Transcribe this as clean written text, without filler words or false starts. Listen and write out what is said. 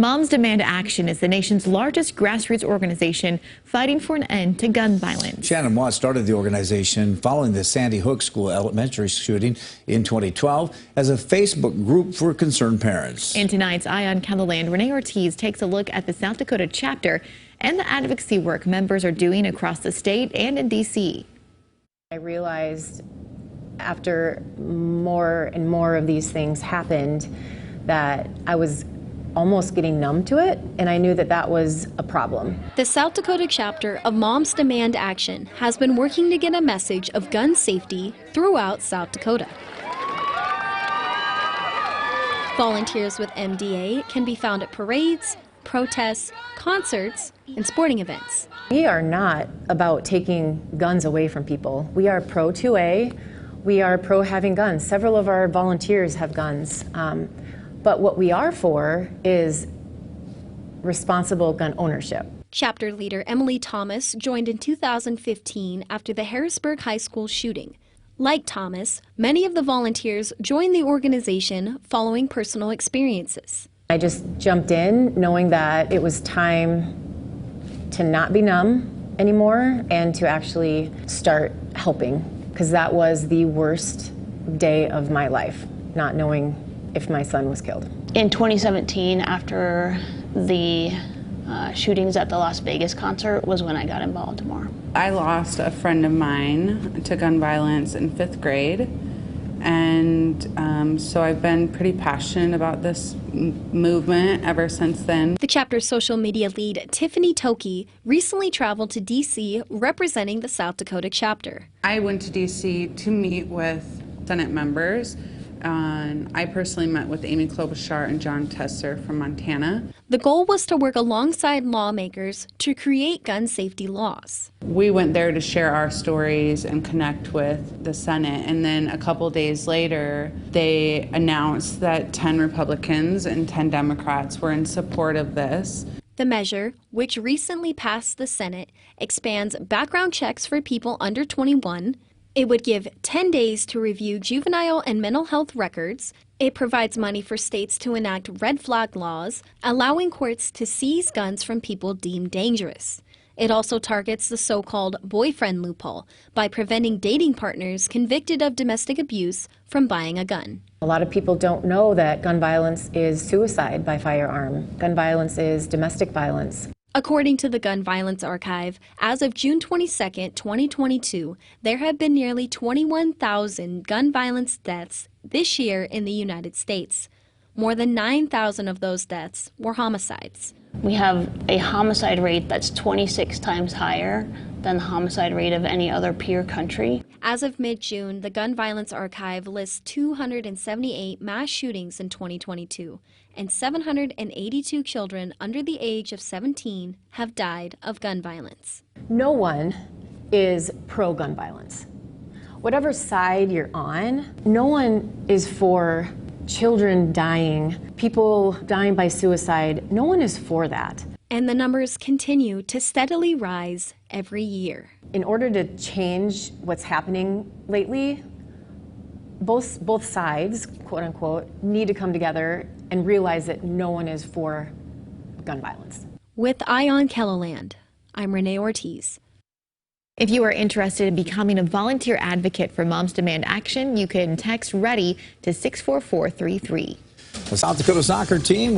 Moms Demand Action is the nation's largest grassroots organization fighting for an end to gun violence. Shannon Watt started the organization following the Sandy Hook School elementary shooting in 2012 as a Facebook group for concerned parents. In tonight's Eye on KELOLAND, Renee Ortiz takes a look at the South Dakota chapter and the advocacy work members are doing across the state and in D.C. I realized after more and more of these things happened that I was almost getting numb to it, and I knew that that was a problem. The South Dakota chapter of Moms Demand Action has been working to get a message of gun safety throughout South Dakota. Volunteers with MDA can be found at parades, protests, concerts, and sporting events. We are not about taking guns away from people. We are pro 2A. We are pro having guns. Several of our volunteers have guns. But what we are for is responsible gun ownership. Chapter leader Emily Thomas joined in 2015 after the Harrisburg High School shooting. Like Thomas, many of the volunteers joined the organization following personal experiences. I just jumped in knowing that it was time to not be numb anymore and to actually start helping, because that was the worst day of my life, not knowing if my son was killed. In 2017, after the shootings at the Las Vegas concert, was when I got involved more. I lost a friend of mine to gun violence in 5th grade, and so I've been pretty passionate about this movement ever since then. The chapter's social media lead, Tiffany Toki, recently traveled to D.C. representing the South Dakota chapter. I went to D.C. to meet with Senate members. I personally met with Amy Klobuchar and John Tesser from Montana. The goal was to work alongside lawmakers to create gun safety laws. We went there to share our stories and connect with the Senate, and then a couple days later they announced that 10 Republicans and 10 Democrats were in support of this. The measure, which recently passed the Senate, expands background checks for people under 21. It would give 10 days to review juvenile and mental health records. It provides money for states to enact red flag laws, allowing courts to seize guns from people deemed dangerous. It also targets the so-called boyfriend loophole by preventing dating partners convicted of domestic abuse from buying a gun. A lot of people don't know that gun violence is suicide by firearm. Gun violence is domestic violence. According to the Gun Violence Archive, as of June 22, 2022, there have been nearly 21,000 gun violence deaths this year in the United States. More than 9,000 of those deaths were homicides. We have a homicide rate that's 26 times higher than the homicide rate of any other peer country. As of mid-June, the Gun Violence Archive lists 278 mass shootings in 2022, and 782 children under the age of 17 have died of gun violence. No one is pro-gun violence. Whatever side you're on, no one is for children dying, people dying by suicide. No one is for that. And the numbers continue to steadily rise every year. In order to change what's happening lately, both sides, quote unquote, need to come together and realize that no one is for gun violence. With Eye on KELOLAND, I'm Renee Ortiz. If you are interested in becoming a volunteer advocate for Moms Demand Action, you can text READY to 64433. The South Dakota soccer team will